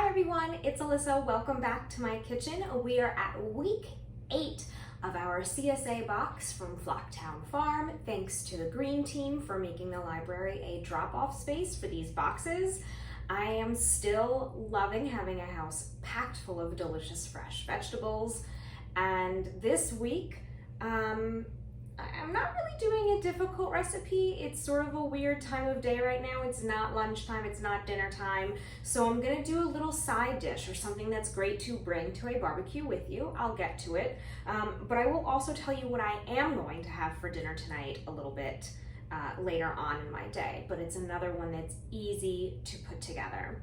Hi everyone, it's Allyssa. Welcome back to my kitchen. We are at week 8 of our CSA box from Flocktown Farm. Thanks to the Green Team for making the library a drop-off space for these boxes. I am still loving having a house packed full of delicious fresh vegetables. And this week, I'm not really doing a difficult recipe. It's sort of a weird time of day right now. It's not lunchtime, it's not dinner time. So I'm gonna do a little side dish or something that's great to bring to a barbecue with you. I'll get to it. But I will also tell you what I am going to have for dinner tonight a little bit later on in my day. But it's another one that's easy to put together.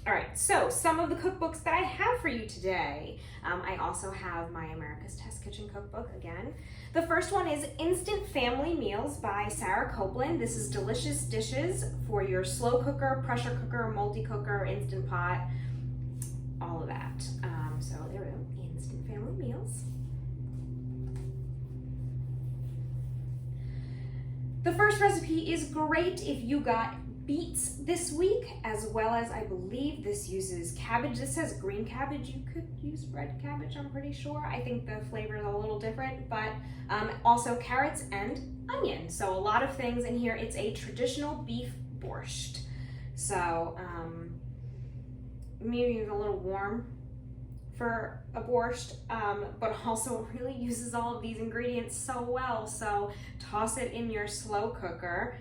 All right, so some of the cookbooks that I have for you today. I also have my America's Test Kitchen cookbook again. The first one is Instant Family Meals by Sarah Copeland. This is delicious dishes for your slow cooker, pressure cooker, multi-cooker, Instant Pot, all of that. So there we go, Instant Family Meals. The first recipe is great if you got beets this week, as well as I believe this uses cabbage. This says green cabbage. You could use red cabbage, I'm pretty sure. I think the flavor is a little different, but also carrots and onion. So a lot of things in here. It's a traditional beef borscht. So maybe it's a little warm for a borscht, but also really uses all of these ingredients so well. So toss it in your slow cooker.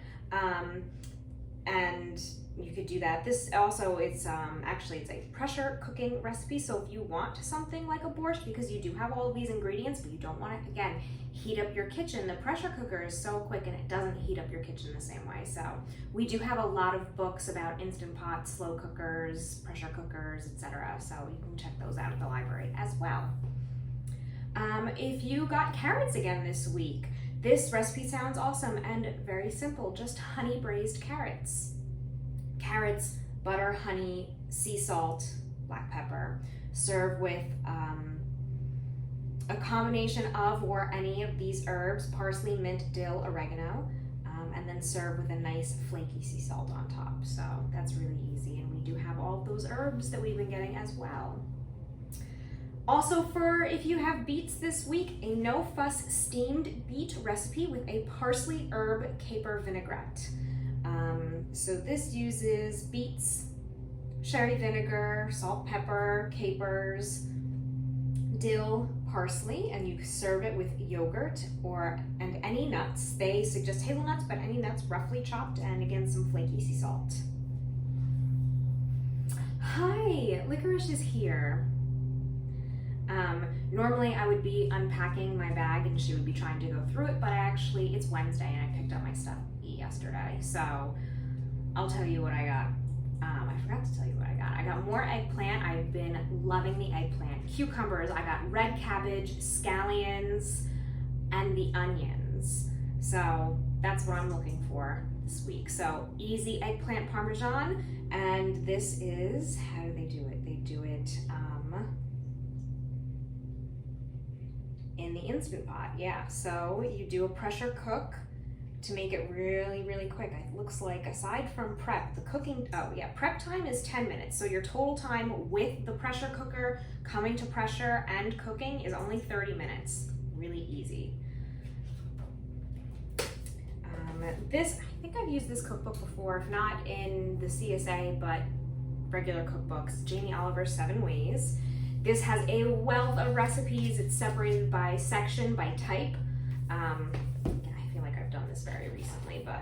And you could do that. This also, it's actually it's a pressure cooking recipe. So if you want something like a borscht, because you do have all of these ingredients, but you don't want to, again, heat up your kitchen, the pressure cooker is so quick and it doesn't heat up your kitchen the same way. So we do have a lot of books about Instant Pot, slow cookers, pressure cookers, etc. So you can check those out at the library as well. If you got carrots again this week, this recipe sounds awesome and very simple, just honey braised carrots. Carrots, butter, honey, sea salt, black pepper. Serve with a combination of or any of these herbs, parsley, mint, dill, oregano, and then serve with a nice flaky sea salt on top. So that's really easy, and we do have all those herbs that we've been getting as well. Also, for if you have beets this week, a no-fuss steamed beet recipe with a parsley herb caper vinaigrette. So this uses beets, sherry vinegar, salt, pepper, capers, dill, parsley, and you serve it with yogurt and any nuts. They suggest hazelnuts, but any nuts roughly chopped, and again some flaky sea salt. Hi, Licorice is here. Normally I would be unpacking my bag and she would be trying to go through it, but it's Wednesday and I picked up my stuff yesterday. So I'll tell you what I got. I forgot to tell you what I got. I got more eggplant. I've been loving the eggplant. Cucumbers, I got red cabbage, scallions, and the onions. So that's what I'm looking for this week. So easy eggplant parmesan, and this is, how do they do it? They do it, in the Instant Pot, yeah. So you do a pressure cook to make it really, really quick. It looks like, aside from prep, prep time is 10 minutes. So your total time with the pressure cooker coming to pressure and cooking is only 30 minutes. Really easy. I think I've used this cookbook before, if not in the CSA, but regular cookbooks, Jamie Oliver's 7 Ways. This has a wealth of recipes. It's separated by section, by type. I feel like I've done this very recently, but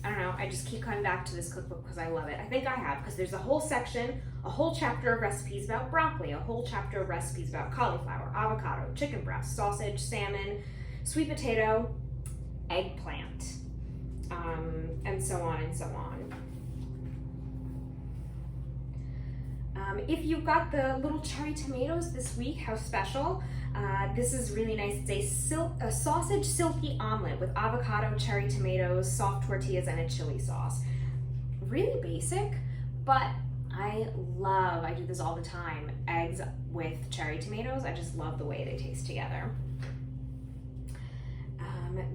I don't know. I just keep coming back to this cookbook because I love it. I think I have, because there's a whole section, a whole chapter of recipes about broccoli, a whole chapter of recipes about cauliflower, avocado, chicken breast, sausage, salmon, sweet potato, eggplant, and so on and so on. If you've got the little cherry tomatoes this week, how special. This is really nice. It's a sausage silky omelet with avocado, cherry tomatoes, soft tortillas, and a chili sauce. Really basic, but I do this all the time, eggs with cherry tomatoes. I just love the way they taste together.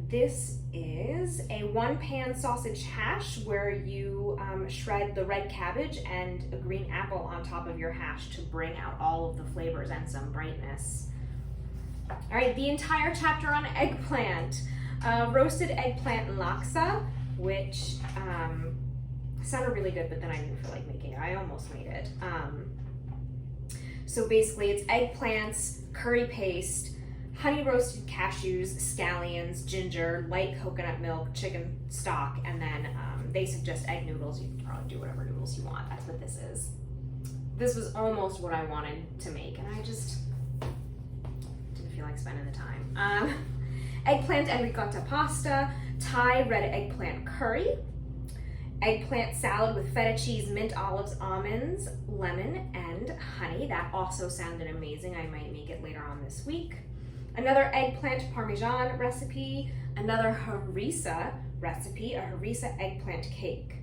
This is a one-pan sausage hash where you shred the red cabbage and a green apple on top of your hash to bring out all of the flavors and some brightness. All right, the entire chapter on eggplant. Roasted eggplant laksa, which sounded really good, but then I didn't feel like making it. I almost made it. So basically it's eggplants, curry paste, honey roasted cashews, scallions, ginger, light coconut milk, chicken stock, and then they suggest egg noodles. You can probably do whatever noodles you want. That's what this is. This was almost what I wanted to make, and I just didn't feel like spending the time. Eggplant and ricotta pasta, Thai red eggplant curry, eggplant salad with feta cheese, mint, olives, almonds, lemon, and honey. That also sounded amazing. I might make it later on this week. Another eggplant parmesan recipe, another harissa recipe, a harissa eggplant cake.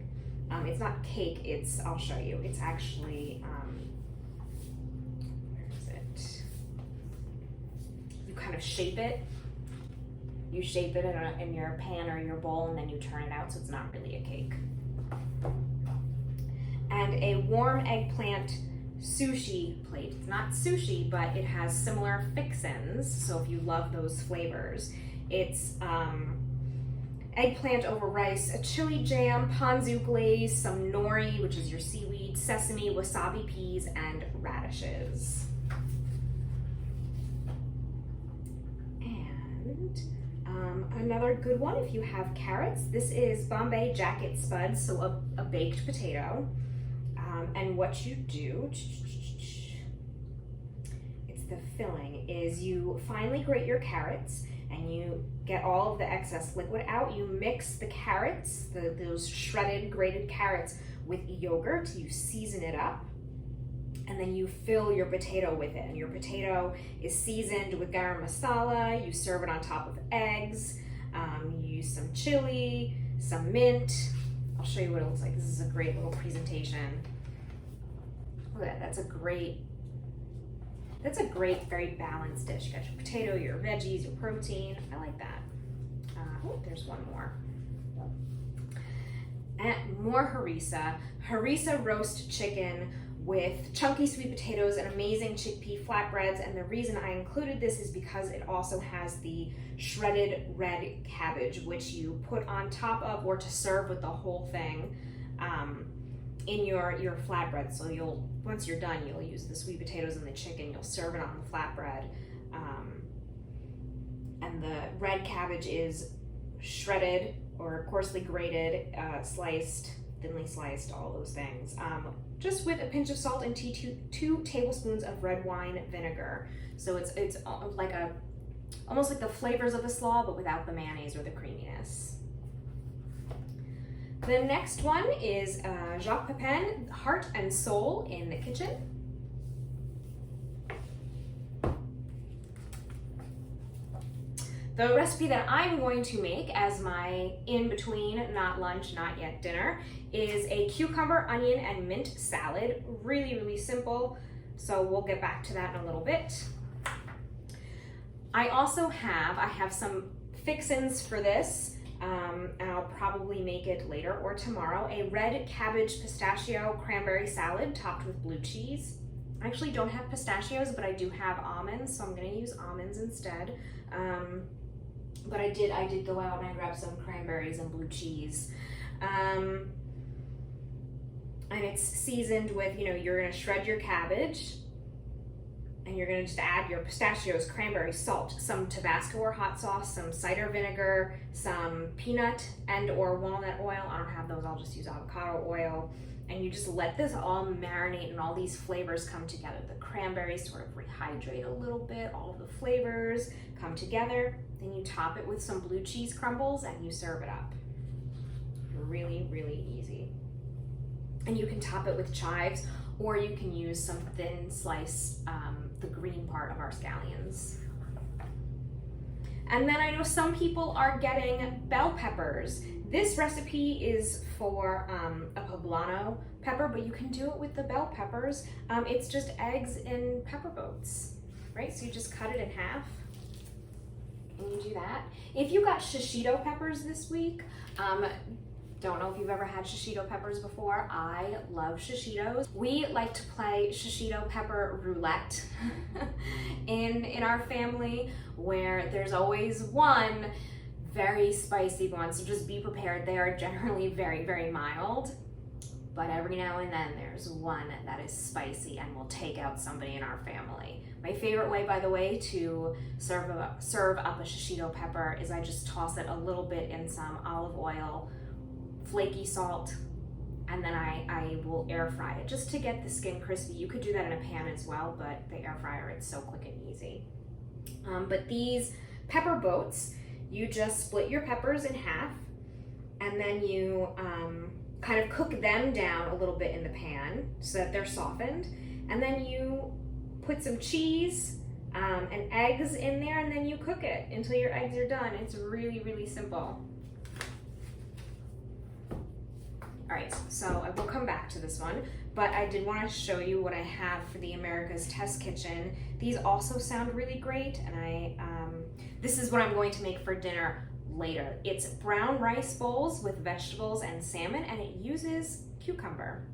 It's not cake, I'll show you. It's actually, where is it? You kind of shape it. You shape it in your pan or your bowl, and then you turn it out, so it's not really a cake. And a warm eggplant sushi plate. It's not sushi, but it has similar fixins, so if you love those flavors. It's eggplant over rice, a chili jam, ponzu glaze, some nori, which is your seaweed, sesame, wasabi peas, and radishes. And another good one if you have carrots. This is Bombay jacket spuds, so a baked potato. And what you do, it's the filling, is you finely grate your carrots and you get all of the excess liquid out. You mix the carrots, those shredded, grated carrots, with yogurt. You season it up, and then you fill your potato with it. And your potato is seasoned with garam masala. You serve it on top of eggs. You use some chili, some mint. I'll show you what it looks like. This is a great little presentation. Look at that. That's a great, very balanced dish. You got your potato, your veggies, your protein. I like that. Oh, there's one more. And more harissa roast chicken with chunky sweet potatoes and amazing chickpea flatbreads. And the reason I included this is because it also has the shredded red cabbage, which you put on top of or to serve with the whole thing in your flatbread. So once you're done, you'll use the sweet potatoes and the chicken, you'll serve it on the flatbread. And the red cabbage is shredded or coarsely grated, sliced, thinly sliced, all those things. Just with a pinch of salt and 2 tablespoons of red wine vinegar. So it's like almost like the flavors of a slaw, but without the mayonnaise or the creaminess. The next one is Jacques Pépin, Heart and Soul in the Kitchen. The recipe that I'm going to make as my in-between, not lunch, not yet dinner, is a cucumber, onion, and mint salad. Really, really simple, so we'll get back to that in a little bit. I have some fixins for this, and I'll probably make it later or tomorrow. A red cabbage pistachio cranberry salad topped with blue cheese. I actually don't have pistachios, but I do have almonds, so I'm gonna use almonds instead. But I did go out and I grabbed some cranberries and blue cheese. And it's seasoned with, you're gonna shred your cabbage and you're gonna just add your pistachios, cranberry, salt, some Tabasco or hot sauce, some cider vinegar, some peanut and or walnut oil. I don't have those, I'll just use avocado oil. And you just let this all marinate and all these flavors come together. The cranberries sort of rehydrate a little bit, all of the flavors come together. Then you top it with some blue cheese crumbles and you serve it up. Really, really easy. And you can top it with chives, or you can use some thin slice, the green part of our scallions. And then I know some people are getting bell peppers. This recipe is for a poblano pepper, but you can do it with the bell peppers. It's just eggs and pepper boats, right? So you just cut it in half. and you do that. If you got shishito peppers this week, don't know if you've ever had shishito peppers before. I love shishitos. We like to play shishito pepper roulette in our family, where there's always one very spicy one, so just be prepared. They are generally very, very mild, but every now and then there's one that is spicy and will take out somebody in our family. My favorite way, by the way, to serve up a shishito pepper is I just toss it a little bit in some olive oil, flaky salt, and then I will air fry it just to get the skin crispy. You could do that in a pan as well, but the air fryer, it's so quick and easy. But these pepper boats, you just split your peppers in half, and then you kind of cook them down a little bit in the pan so that they're softened, and then you put some cheese and eggs in there, and then you cook it until your eggs are done. It's really, really simple. All right, so I will come back to this one, but I did want to show you what I have for the America's Test Kitchen. These also sound really great, and this is what I'm going to make for dinner later. It's brown rice bowls with vegetables and salmon, and it uses cucumber.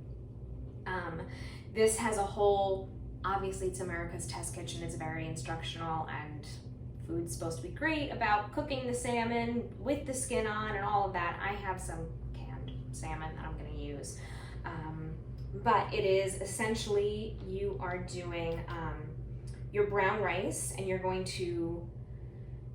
This has a whole, obviously it's America's Test Kitchen, it's very instructional, and food's supposed to be great about cooking the salmon with the skin on and all of that. I have some canned salmon that I'm going to use. But it is essentially, you are doing your brown rice, and you're going to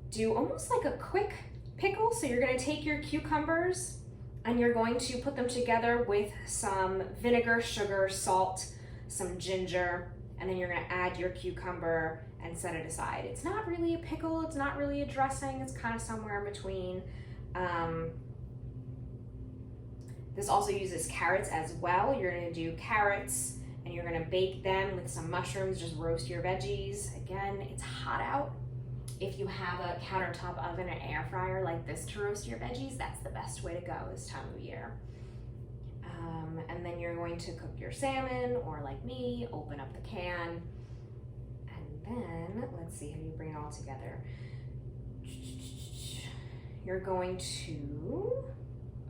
do almost like a quick pickle. So you're going to take your cucumbers and you're going to put them together with some vinegar, sugar, salt, some ginger, and then you're going to add your cucumber and set it aside. It's not really a pickle, it's not really a dressing, it's kind of somewhere in between. This also uses carrots as well. You're going to do carrots and you're going to bake them with some mushrooms, just roast your veggies. Again, it's hot out. If you have a countertop oven and air fryer like this to roast your veggies, that's the best way to go this time of year. And then you're going to cook your salmon, or like me, open up the can. And then, let's see, how do you bring it all together? You're going to,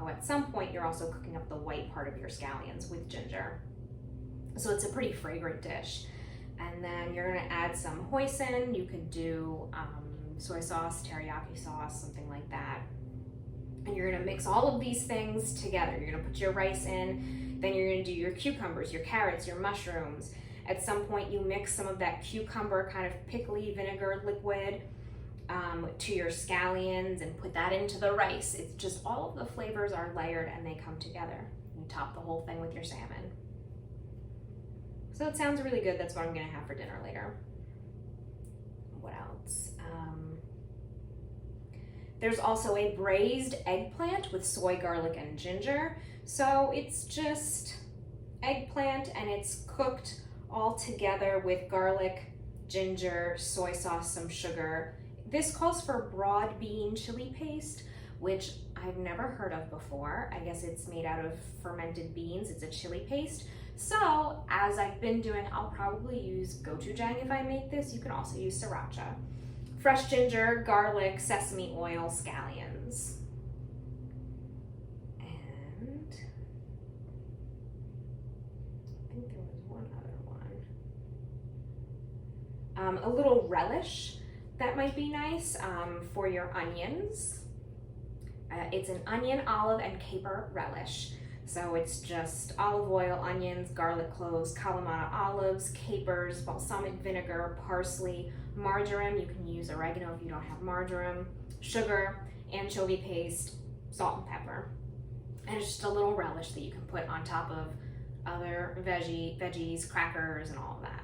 at some point you're also cooking up the white part of your scallions with ginger. So it's a pretty fragrant dish. And then you're gonna add some hoisin. You could do soy sauce, teriyaki sauce, something like that. And you're gonna mix all of these things together. You're gonna put your rice in, then you're gonna do your cucumbers, your carrots, your mushrooms. At some point you mix some of that cucumber kind of pickly vinegar liquid to your scallions and put that into the rice. It's just all of the flavors are layered and they come together. You top the whole thing with your salmon. So it sounds really good. That's what I'm gonna have for dinner later. What else? There's also a braised eggplant with soy, garlic, and ginger. So it's just eggplant and it's cooked all together with garlic, ginger, soy sauce, some sugar. This calls for broad bean chili paste, which I've never heard of before. I guess it's made out of fermented beans. It's a chili paste. So, as I've been doing, I'll probably use gochujang if I make this. You can also use sriracha. Fresh ginger, garlic, sesame oil, scallions. And I think there was one other one. A little relish that might be nice for your onions. It's an onion, olive, and caper relish. So it's just olive oil, onions, garlic cloves, Kalamata olives, capers, balsamic vinegar, parsley, marjoram. You can use oregano if you don't have marjoram, sugar, anchovy paste, salt and pepper. And it's just a little relish that you can put on top of other veggies, crackers, and all of that.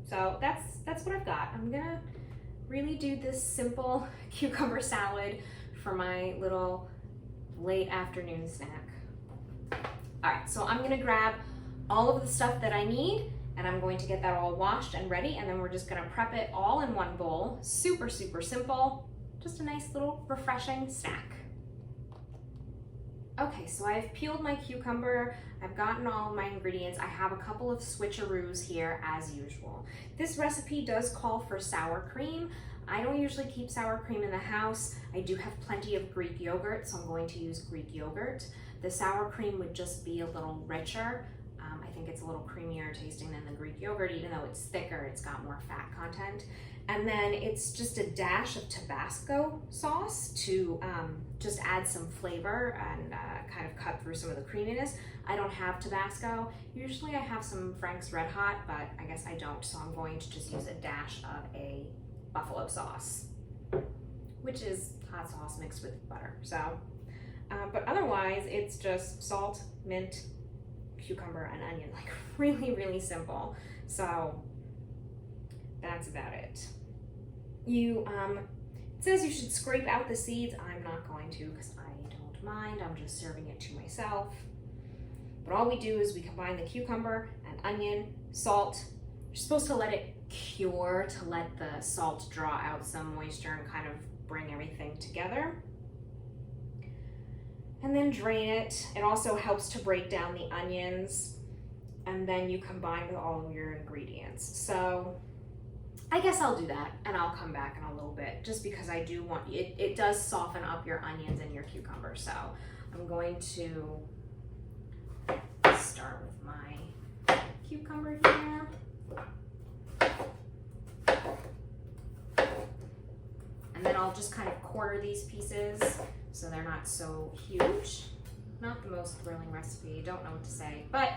So that's what I've got. I'm gonna really do this simple cucumber salad for my little late afternoon snack. All right, so I'm gonna grab all of the stuff that I need and I'm going to get that all washed and ready, and then we're just gonna prep it all in one bowl. Super, super simple. Just a nice little refreshing snack. Okay, so I've peeled my cucumber. I've gotten all of my ingredients. I have a couple of switcheroos here as usual. This recipe does call for sour cream. I don't usually keep sour cream in the house. I do have plenty of Greek yogurt, so I'm going to use Greek yogurt. The sour cream would just be a little richer. I think it's a little creamier tasting than the Greek yogurt, even though it's thicker, it's got more fat content. And then it's just a dash of Tabasco sauce to just add some flavor and kind of cut through some of the creaminess. I don't have Tabasco. Usually I have some Frank's Red Hot, but I guess I don't, so I'm going to just use a dash of a buffalo sauce, which is hot sauce mixed with butter. So, but otherwise it's just salt, mint, cucumber, and onion, like really, really simple. So that's about it. It says you should scrape out the seeds. I'm not going to because I don't mind. I'm just serving it to myself. But all we do is we combine the cucumber and onion, salt. You're supposed to let it cure to let the salt draw out some moisture and kind of bring everything together. And then drain it. It also helps to break down the onions. And then you combine with all of your ingredients. So I guess I'll do that and I'll come back in a little bit just because I do want it. It does soften up your onions and your cucumber. So I'm going to start with my cucumber here. And then I'll just kind of quarter these pieces so they're not so huge. Not the most thrilling recipe, don't know what to say, but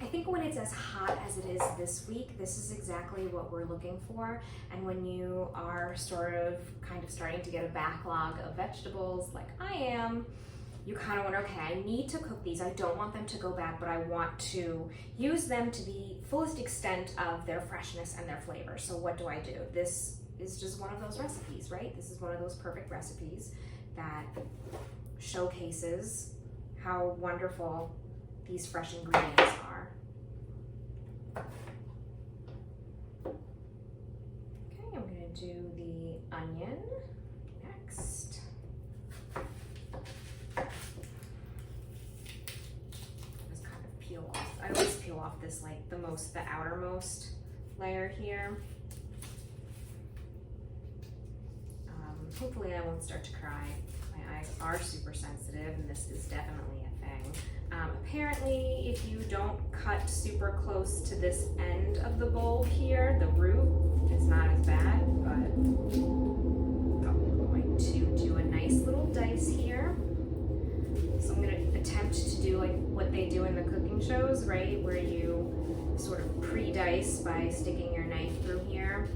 I think when it's as hot as it is this week, this is exactly what we're looking for. And when you are kind of starting to get a backlog of vegetables like I am, you kind of wonder, okay, I need to cook these. I don't want them to go bad, but I want to use them to the fullest extent of their freshness and their flavor. So what do I do? This is just one of those recipes, right? This is one of those perfect recipes that showcases how wonderful these fresh ingredients are. Okay, I'm gonna do the onion next. Just kind of peel off. I always peel off this, like the outermost layer here. Hopefully I won't start to cry. My eyes are super sensitive and this is definitely a thing. Apparently, if you don't cut super close to this end of the bulb here, the root, it's not as bad, but I'm going to do a nice little dice here. So I'm going to attempt to do like what they do in the cooking shows, right? Where you sort of pre-dice by sticking your knife through here.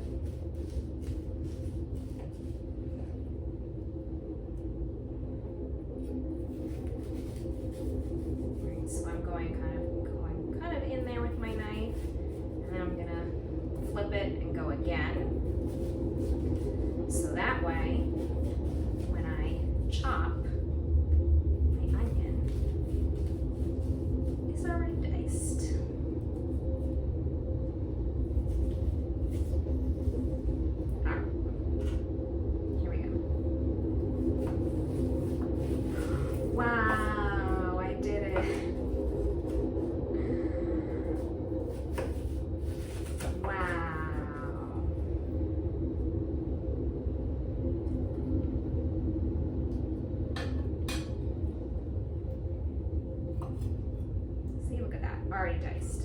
Already diced.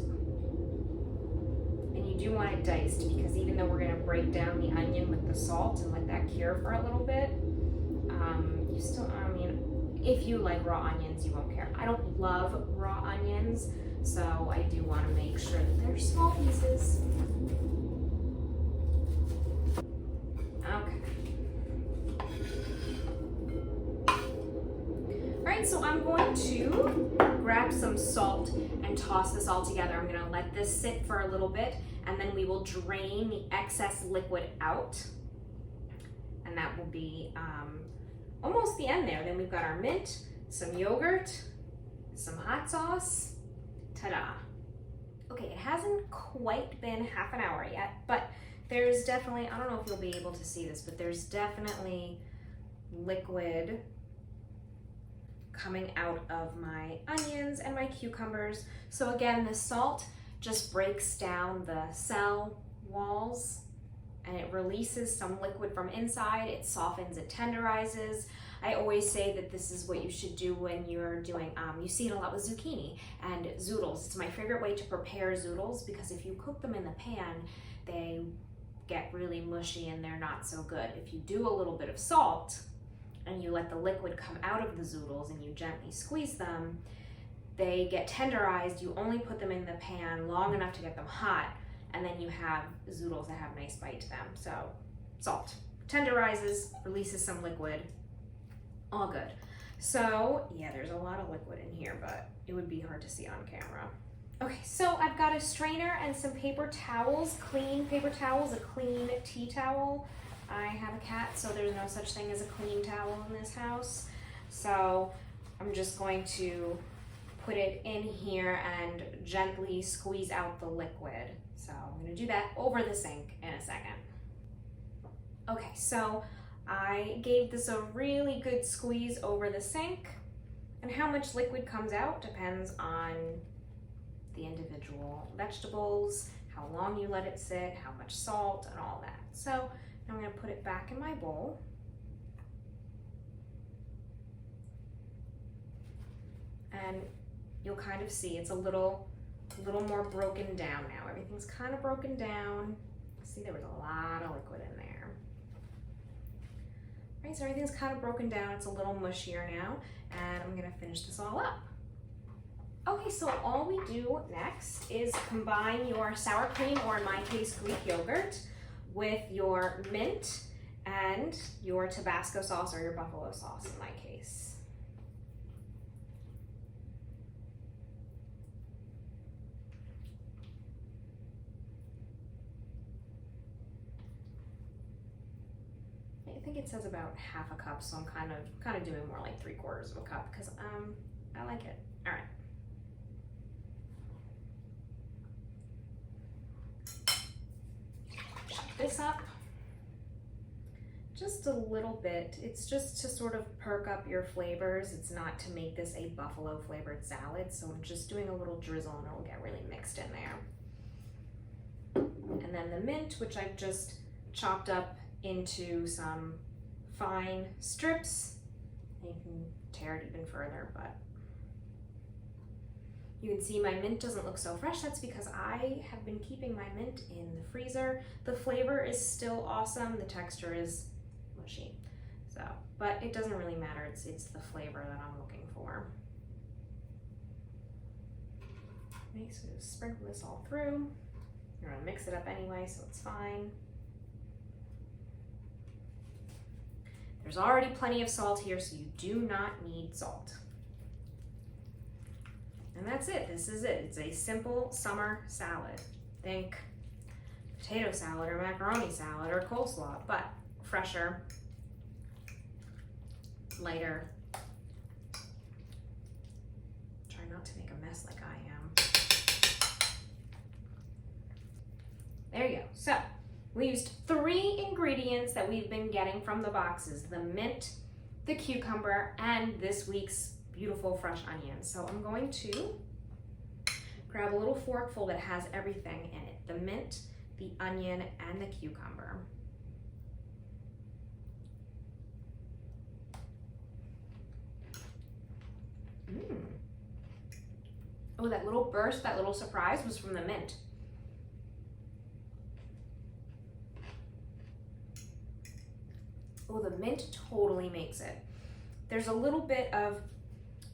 And you do want it diced because even though we're going to break down the onion with the salt and let that cure for a little bit, you still, I mean, if you like raw onions, you won't care. I don't love raw onions, so I do want to make sure that they're small pieces. Okay. Alright, so I'm going to grab some salt and toss this all together. I'm gonna let this sit for a little bit and then we will drain the excess liquid out. And that will be almost the end there. Then we've got our mint, some yogurt, some hot sauce, ta-da. Okay, it hasn't quite been half an hour yet, but there's definitely, I don't know if you'll be able to see this, but there's definitely liquid coming out of my onions and my cucumbers. So again, the salt just breaks down the cell walls and it releases some liquid from inside. It softens, it tenderizes. I always say that this is what you should do when you're doing, you see it a lot with zucchini and zoodles. It's my favorite way to prepare zoodles because if you cook them in the pan, they get really mushy and they're not so good. If you do a little bit of salt and you let the liquid come out of the zoodles and you gently squeeze them, they get tenderized. You only put them in the pan long enough to get them hot, and then you have zoodles that have a nice bite to them. So salt tenderizes, releases some liquid, all good. So yeah, there's a lot of liquid in here, but it would be hard to see on camera. Okay, so I've got a strainer and some paper towels, clean paper towels, a clean tea towel. I have a cat, so there's no such thing as a clean towel in this house. So I'm just going to put it in here and gently squeeze out the liquid. So I'm gonna do that over the sink in a second. Okay, so I gave this a really good squeeze over the sink, and how much liquid comes out depends on the individual vegetables, how long you let it sit, how much salt, and all that. So now I'm gonna put it back in my bowl. And you'll kind of see it's a little more broken down now. Everything's kind of broken down. See, there was a lot of liquid in there. Right, so everything's kind of broken down. It's a little mushier now, and I'm gonna finish this all up. Okay, so all we do next is combine your sour cream, or in my case, Greek yogurt, with your mint and your Tabasco sauce or your buffalo sauce in my case. I think it says about half a cup, so I'm kind of doing more like 3/4 of a cup because I like it. All right. Shake this up just a little bit. It's just to sort of perk up your flavors. It's not to make this a buffalo flavored salad, so I'm just doing a little drizzle and it'll get really mixed in there. And then the mint, which I've just chopped up into some fine strips. And you can tear it even further, but you can see my mint doesn't look so fresh. That's because I have been keeping my mint in the freezer. The flavor is still awesome. The texture is mushy. So, but it doesn't really matter. It's the flavor that I'm looking for. Okay, so just sprinkle this all through. You're gonna mix it up anyway, so it's fine. There's already plenty of salt here, so you do not need salt. And that's it. This is it. It's a simple summer salad. Think potato salad or macaroni salad or coleslaw, but fresher, lighter. Try not to make a mess like I am. There you go. So we used 3 ingredients that we've been getting from the boxes: the mint, the cucumber, and this week's beautiful fresh onions. So I'm going to grab a little forkful that has everything in it: the mint, the onion, and the cucumber. Oh, that little burst, that little surprise was from the mint. Oh, the mint totally makes it. There's a little bit of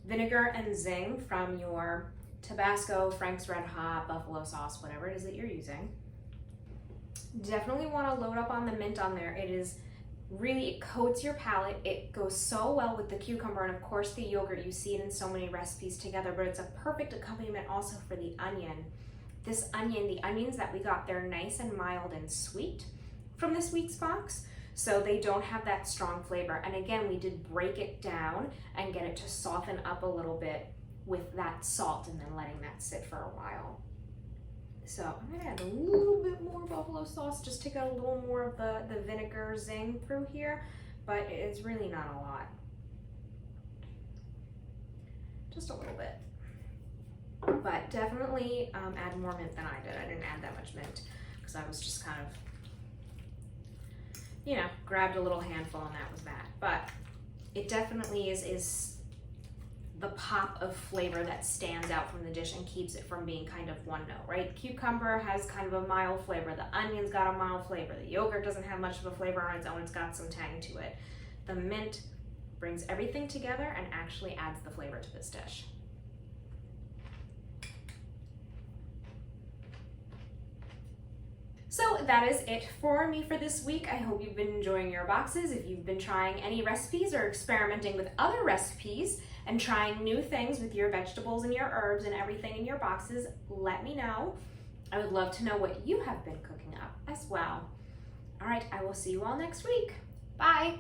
vinegar and zing from your Tabasco, Frank's Red Hot, buffalo sauce, whatever it is that you're using. Definitely want to load up on the mint on there. It is really, it coats your palate. It goes so well with the cucumber and of course the yogurt. You see it in so many recipes together, but it's a perfect accompaniment also for the onion. This onion, the onions that we got, they're nice and mild and sweet from this week's box. So they don't have that strong flavor. And again, we did break it down and get it to soften up a little bit with that salt and then letting that sit for a while. So I'm gonna add a little bit more buffalo sauce, just take out a little more of the vinegar zing through here, but it's really not a lot. Just a little bit. But definitely add more mint than I did. I didn't add that much mint because I was just kind of you know, grabbed a little handful and that was that. But it definitely is the pop of flavor that stands out from the dish and keeps it from being kind of one note, right? Cucumber has kind of a mild flavor. The onion's got a mild flavor. The yogurt doesn't have much of a flavor on its own. It's got some tang to it. The mint brings everything together and actually adds the flavor to this dish. So that is it for me for this week. I hope you've been enjoying your boxes. If you've been trying any recipes or experimenting with other recipes and trying new things with your vegetables and your herbs and everything in your boxes, let me know. I would love to know what you have been cooking up as well. All right, I will see you all next week. Bye.